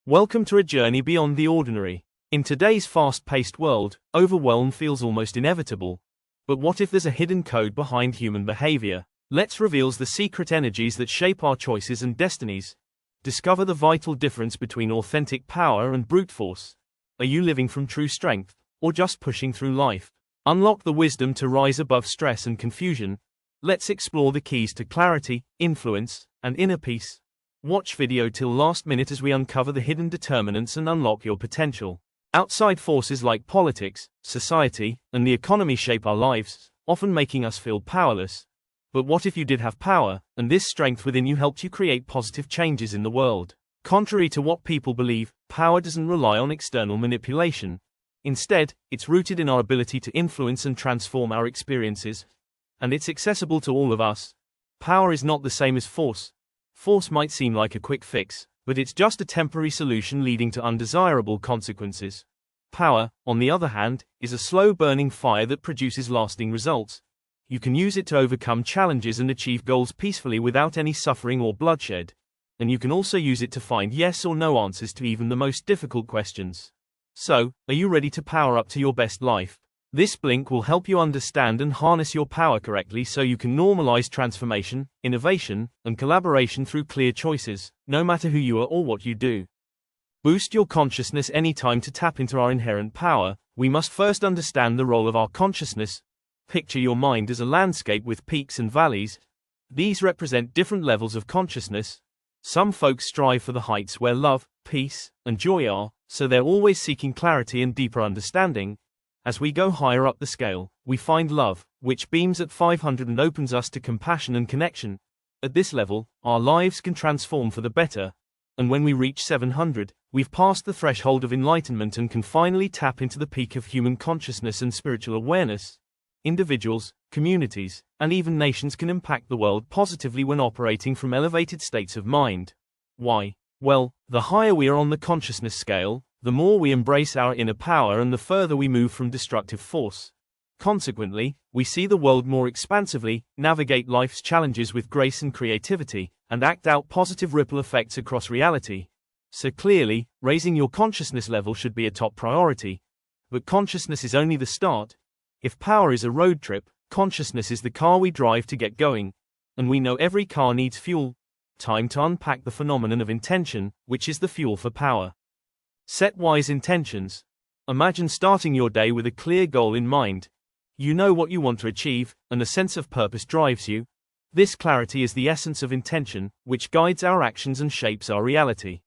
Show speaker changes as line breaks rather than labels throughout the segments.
Welcome to a journey beyond the ordinary. In today's fast-paced world, overwhelm feels almost inevitable. But what if there's a hidden code behind human behavior? Let's reveal the secret energies that shape our choices and destinies. Discover the vital difference between authentic power and brute force. Are you living from true strength, or just pushing through life? Unlock the wisdom to rise above stress and confusion. Let's explore the keys to clarity, influence, and inner peace. Watch video till last minute as we uncover the hidden determinants and unlock your potential. Outside forces like politics, society, and the economy shape our lives, often making us feel powerless. But what if you did have power, and this strength within you helped you create positive changes in the world? Contrary to what people believe, power doesn't rely on external manipulation. Instead, it's rooted in our ability to influence and transform our experiences. And it's accessible to all of us. Power is not the same as force. Force might seem like a quick fix, but it's just a temporary solution leading to undesirable consequences. Power, on the other hand, is a slow-burning fire that produces lasting results. You can use it to overcome challenges and achieve goals peacefully without any suffering or bloodshed. And you can also use it to find yes or no answers to even the most difficult questions. So, are you ready to power up to your best life? This blink will help you understand and harness your power correctly so you can normalize transformation, innovation, and collaboration through clear choices, no matter who you are or what you do. Boost your consciousness anytime. To tap into our inherent power, we must first understand the role of our consciousness. Picture your mind as a landscape with peaks and valleys. These represent different levels of consciousness. Some folks strive for the heights where love, peace, and joy are, so they're always seeking clarity and deeper understanding. As we go higher up the scale, we find love, which beams at 500 and opens us to compassion and connection. At this level, our lives can transform for the better. And when we reach 700, we've passed the threshold of enlightenment and can finally tap into the peak of human consciousness and spiritual awareness. Individuals, communities, and even nations can impact the world positively when operating from elevated states of mind. Why? Well, the higher we are on the consciousness scale, the more we embrace our inner power and the further we move from destructive force. Consequently, we see the world more expansively, navigate life's challenges with grace and creativity, and act out positive ripple effects across reality. So clearly, raising your consciousness level should be a top priority. But consciousness is only the start. If power is a road trip, consciousness is the car we drive to get going. And we know every car needs fuel. Time to unpack the phenomenon of intention, which is the fuel for power. Set wise intentions. Imagine starting your day with a clear goal in mind. You know what you want to achieve, and a sense of purpose drives you. This clarity is the essence of intention, which guides our actions and shapes our reality.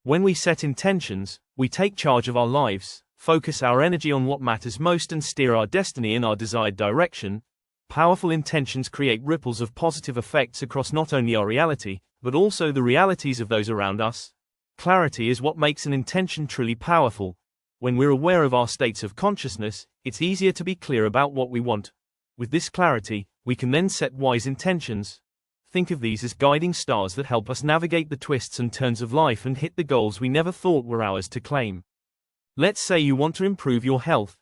When we set intentions, we take charge of our lives, focus our energy on what matters most and steer our destiny in our desired direction. Powerful intentions create ripples of positive effects across not only our reality, but also the realities of those around us. Clarity is what makes an intention truly powerful. When we're aware of our states of consciousness, it's easier to be clear about what we want. With this clarity, we can then set wise intentions. Think of these as guiding stars that help us navigate the twists and turns of life and hit the goals we never thought were ours to claim. Let's say you want to improve your health.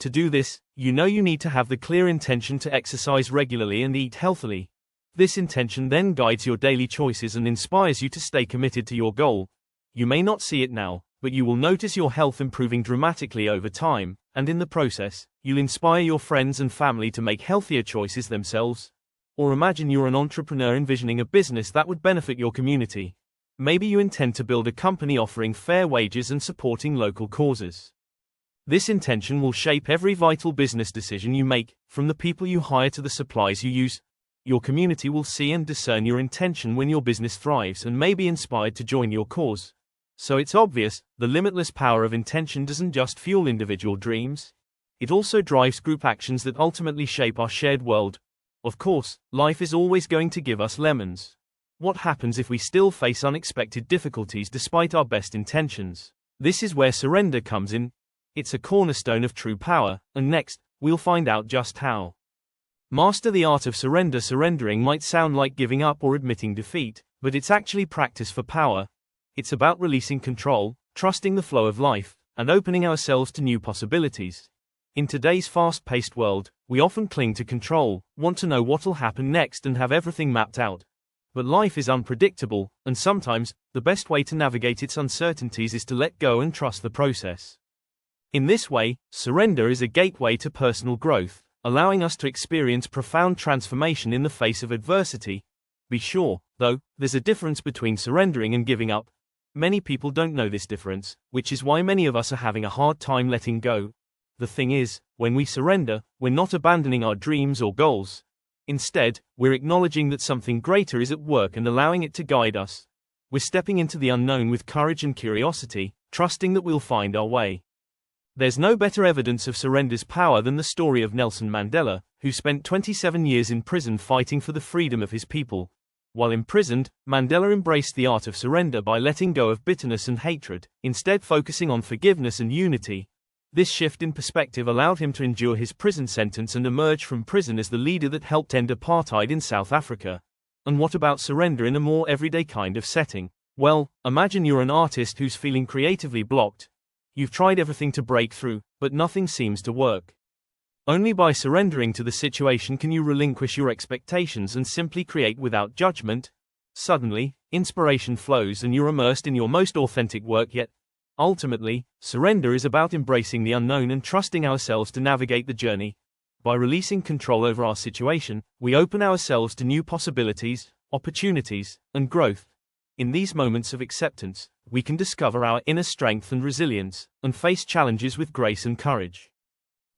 To do this, you know you need to have the clear intention to exercise regularly and eat healthily. This intention then guides your daily choices and inspires you to stay committed to your goal. You may not see it now, but you will notice your health improving dramatically over time, and in the process, you'll inspire your friends and family to make healthier choices themselves. Or imagine you're an entrepreneur envisioning a business that would benefit your community. Maybe you intend to build a company offering fair wages and supporting local causes. This intention will shape every vital business decision you make, from the people you hire to the supplies you use. Your community will see and discern your intention when your business thrives and may be inspired to join your cause. So it's obvious, the limitless power of intention doesn't just fuel individual dreams. It also drives group actions that ultimately shape our shared world. Of course, life is always going to give us lemons. What happens if we still face unexpected difficulties despite our best intentions? This is where surrender comes in. It's a cornerstone of true power, and next, we'll find out just how. Master the art of surrender. Surrendering might sound like giving up or admitting defeat, but it's actually practice for power. It's about releasing control, trusting the flow of life, and opening ourselves to new possibilities. In today's fast-paced world, we often cling to control, want to know what'll happen next and have everything mapped out. But life is unpredictable, and sometimes, the best way to navigate its uncertainties is to let go and trust the process. In this way, surrender is a gateway to personal growth, allowing us to experience profound transformation in the face of adversity. Be sure, though, there's a difference between surrendering and giving up. Many people don't know this difference, which is why many of us are having a hard time letting go. The thing is, when we surrender, we're not abandoning our dreams or goals. Instead, we're acknowledging that something greater is at work and allowing it to guide us. We're stepping into the unknown with courage and curiosity, trusting that we'll find our way. There's no better evidence of surrender's power than the story of Nelson Mandela, who spent 27 years in prison fighting for the freedom of his people. While imprisoned, Mandela embraced the art of surrender by letting go of bitterness and hatred, instead focusing on forgiveness and unity. This shift in perspective allowed him to endure his prison sentence and emerge from prison as the leader that helped end apartheid in South Africa. And what about surrender in a more everyday kind of setting? Well, imagine you're an artist who's feeling creatively blocked. You've tried everything to break through, but nothing seems to work. Only by surrendering to the situation can you relinquish your expectations and simply create without judgment. Suddenly, inspiration flows and you're immersed in your most authentic work yet. Ultimately, surrender is about embracing the unknown and trusting ourselves to navigate the journey. By releasing control over our situation, we open ourselves to new possibilities, opportunities, and growth. In these moments of acceptance, we can discover our inner strength and resilience, and face challenges with grace and courage.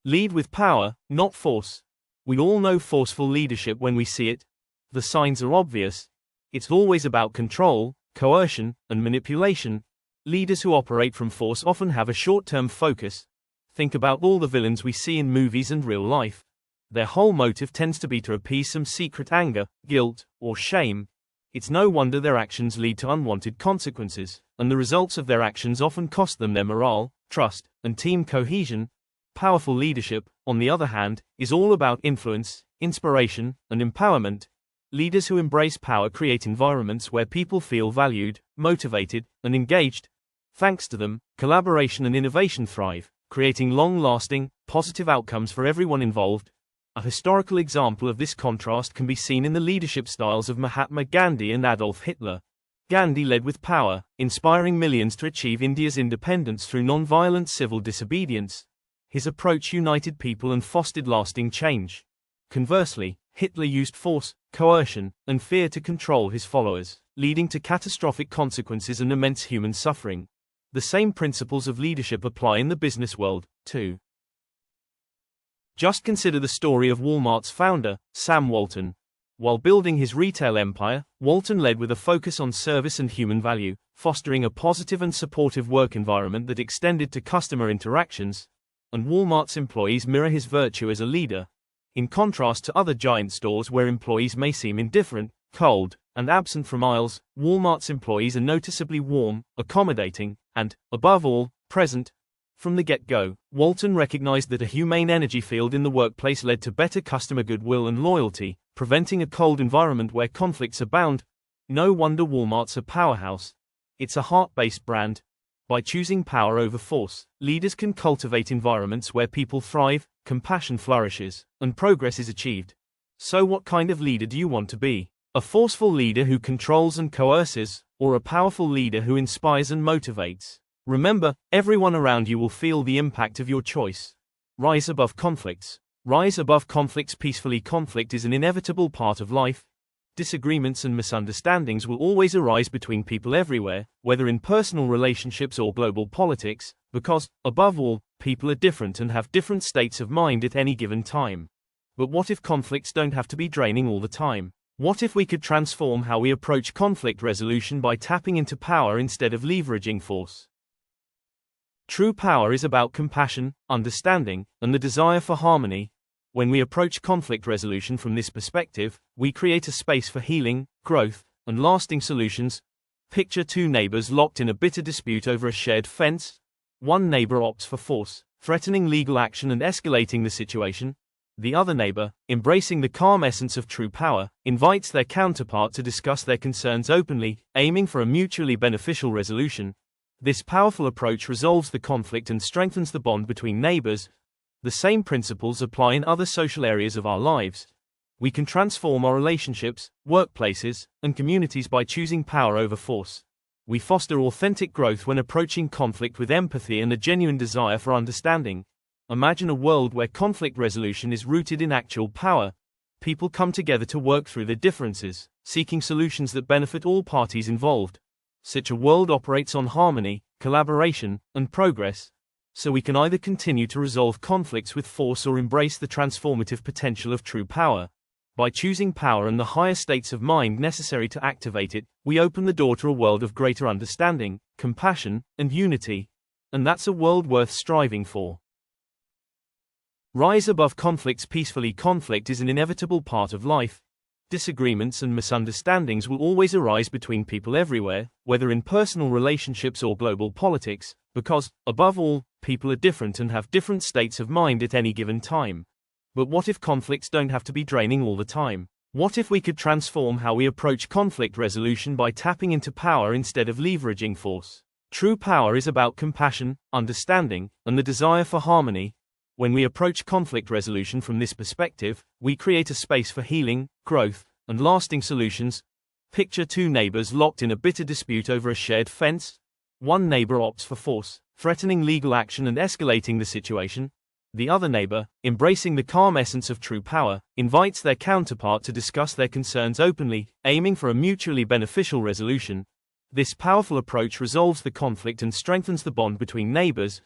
Lead with power, not force. We all know forceful leadership when we see it. The signs are obvious. It's always about control, coercion, and manipulation. Leaders who operate from force often have a short-term focus. Think about all the villains we see in movies and real life. Their whole motive tends to be to appease some secret anger, guilt, or shame. It's no wonder their actions lead to unwanted consequences, and the results of their actions often cost them their morale, trust, and team cohesion. Powerful leadership, on the other hand, is all about influence, inspiration, and empowerment. Leaders who embrace power create environments where people feel valued, motivated, and engaged. Thanks to them, collaboration and innovation thrive, creating long-lasting, positive outcomes for everyone involved. A historical example of this contrast can be seen in the leadership styles of Mahatma Gandhi and Adolf Hitler. Gandhi led with power, inspiring millions to achieve India's independence through non-violent civil disobedience. His approach united people and fostered lasting change. Conversely, Hitler used force, coercion, and fear to control his followers, leading to catastrophic consequences and immense human suffering. The same principles of leadership apply in the business world, too. Just consider the story of Walmart's founder, Sam Walton. While building his retail empire, Walton led with a focus on service and human value, fostering a positive and supportive work environment that extended to customer interactions. And Walmart's employees mirror his virtue as a leader. In contrast to other giant stores where employees may seem indifferent, cold, and absent from aisles, Walmart's employees are noticeably warm, accommodating, and, above all, present. From the get-go, Walton recognized that a humane energy field in the workplace led to better customer goodwill and loyalty, preventing a cold environment where conflicts abound. No wonder Walmart's a powerhouse. It's a heart-based brand. By choosing power over force, leaders can cultivate environments where people thrive, compassion flourishes, and progress is achieved. So what kind of leader do you want to be? A forceful leader who controls and coerces, or a powerful leader who inspires and motivates? Remember, everyone around you will feel the impact of your choice. Rise above conflicts. Rise above conflicts peacefully. Conflict is an inevitable part of life. Disagreements and misunderstandings will always arise between people everywhere, whether in personal relationships or global politics, because, above all, people are different and have different states of mind at any given time. But what if conflicts don't have to be draining all the time? What if we could transform how we approach conflict resolution by tapping into power instead of leveraging force? True power is about compassion, understanding, and the desire for harmony. When we approach conflict resolution from this perspective, we create a space for healing, growth, and lasting solutions. Picture two neighbors locked in a bitter dispute over a shared fence. One neighbor opts for force, threatening legal action and escalating the situation. The other neighbor, embracing the calm essence of true power, invites their counterpart to discuss their concerns openly, aiming for a mutually beneficial resolution. This powerful approach resolves the conflict and strengthens the bond between neighbors. The same principles apply in other social areas of our lives. We can transform our relationships, workplaces, and communities by choosing power over force. We foster authentic growth when approaching conflict with empathy and a genuine desire for understanding. Imagine a world where conflict resolution is rooted in actual power. People come together to work through their differences, seeking solutions that benefit all parties involved. Such a world operates on harmony, collaboration, and progress. So we can either continue to resolve conflicts with force or embrace the transformative potential of true power. By choosing power and the higher states of mind necessary to activate it, we open the door to a world of greater understanding, compassion, and unity. And that's a world worth striving for. Rise above conflicts peacefully. Conflict is an inevitable part of life. Disagreements and misunderstandings will always arise between people everywhere, whether in personal relationships or global politics, because, above all, people are different and have different states of mind at any given time. But what if conflicts don't have to be draining all the time? What if we could transform how we approach conflict resolution by tapping into power instead of leveraging force? True power is about compassion, understanding, and the desire for harmony. When we approach conflict resolution from this perspective, we create a space for healing, growth, and lasting solutions. Picture two neighbors locked in a bitter dispute over a shared fence. One neighbor opts for force, threatening legal action and escalating the situation. The other neighbor, embracing the calm essence of true power, invites their counterpart to discuss their concerns openly, aiming for a mutually beneficial resolution. This powerful approach resolves the conflict and strengthens the bond between neighbors.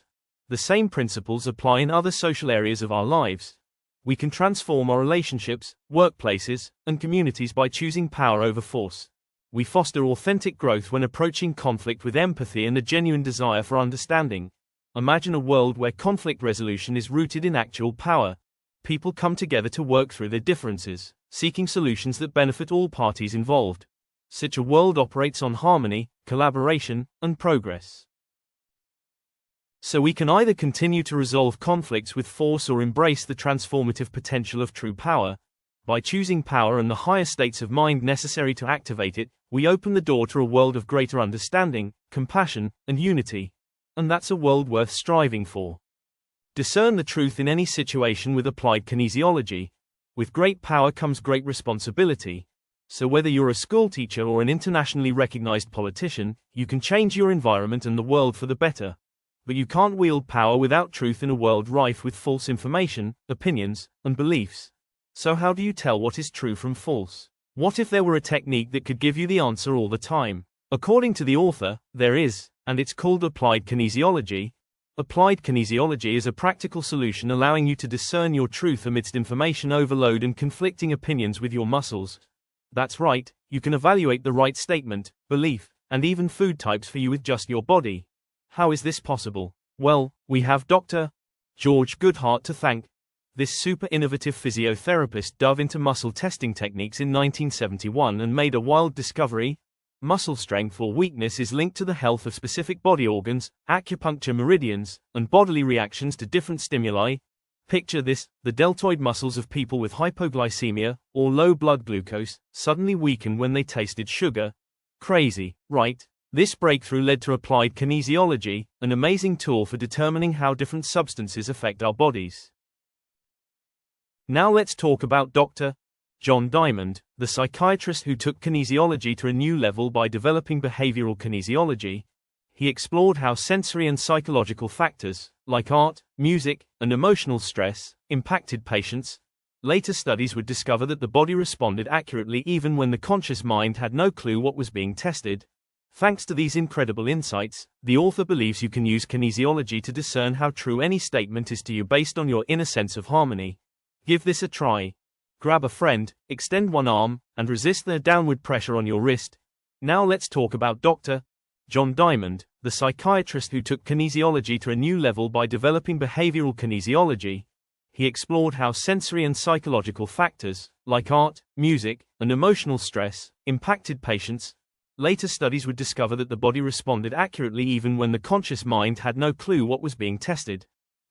The same principles apply in other social areas of our lives. We can transform our relationships, workplaces, and communities by choosing power over force. We foster authentic growth when approaching conflict with empathy and a genuine desire for understanding. Imagine a world where conflict resolution is rooted in actual power. People come together to work through their differences, seeking solutions that benefit all parties involved. Such a world operates on harmony, collaboration, and progress. So we can either continue to resolve conflicts with force or embrace the transformative potential of true power. By choosing power and the higher states of mind necessary to activate it, we open the door to a world of greater understanding, compassion, and unity. And that's a world worth striving for. Discern the truth in any situation with applied kinesiology. With great power comes great responsibility. So whether you're a schoolteacher or an internationally recognized politician, you can change your environment and the world for the better. But you can't wield power without truth in a world rife with false information, opinions, and beliefs. So how do you tell what is true from false? What if there were a technique that could give you the answer all the time? According to the author, there is, and it's called applied kinesiology. Applied kinesiology is a practical solution allowing you to discern your truth amidst information overload and conflicting opinions with your muscles. That's right, you can evaluate the right statement, belief, and even food types for you with just your body. How is this possible? Well, we have Dr. George Goodhart to thank. This super innovative physiotherapist dove into muscle testing techniques in 1971 and made a wild discovery. Muscle strength or weakness is linked to the health of specific body organs, acupuncture meridians, and bodily reactions to different stimuli. Picture this: the deltoid muscles of people with hypoglycemia, or low blood glucose, suddenly weaken when they tasted sugar. Crazy, right? This breakthrough led to applied kinesiology, an amazing tool for determining how different substances affect our bodies. Now let's talk about Dr. John Diamond, the psychiatrist who took kinesiology to a new level by developing behavioral kinesiology. He explored how sensory and psychological factors, like art, music, and emotional stress, impacted patients. Later studies would discover that the body responded accurately even when the conscious mind had no clue what was being tested. Thanks to these incredible insights, the author believes you can use kinesiology to discern how true any statement is to you based on your inner sense of harmony. Give this a try. Grab a friend, extend one arm, and resist their downward pressure on your wrist. Now let's talk about Dr. John Diamond, the psychiatrist who took kinesiology to a new level by developing behavioral kinesiology. He explored how sensory and psychological factors, like art, music, and emotional stress, impacted patients. Later studies would discover that the body responded accurately even when the conscious mind had no clue what was being tested.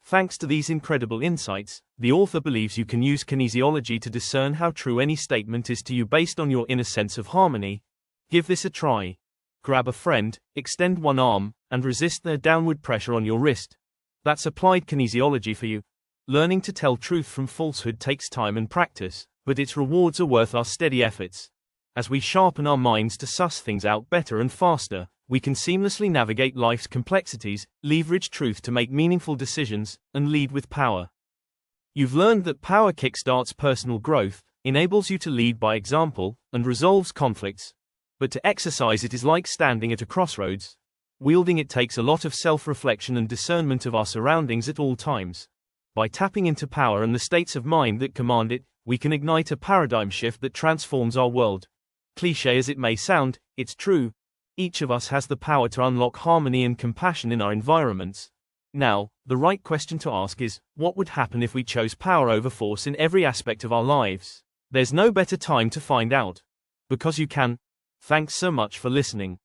Thanks to these incredible insights, the author believes you can use kinesiology to discern how true any statement is to you based on your inner sense of harmony. Give this a try. Grab a friend, extend one arm, and resist their downward pressure on your wrist. That's applied kinesiology for you. Learning to tell truth from falsehood takes time and practice, but its rewards are worth our steady efforts. As we sharpen our minds to suss things out better and faster, we can seamlessly navigate life's complexities, leverage truth to make meaningful decisions, and lead with power. You've learned that power kickstarts personal growth, enables you to lead by example, and resolves conflicts. But to exercise it is like standing at a crossroads. Wielding it takes a lot of self-reflection and discernment of our surroundings at all times. By tapping into power and the states of mind that command it, we can ignite a paradigm shift that transforms our world. Cliché as it may sound, it's true. Each of us has the power to unlock harmony and compassion in our environments. Now, the right question to ask is, what would happen if we chose power over force in every aspect of our lives? There's no better time to find out. Because you can. Thanks so much for listening.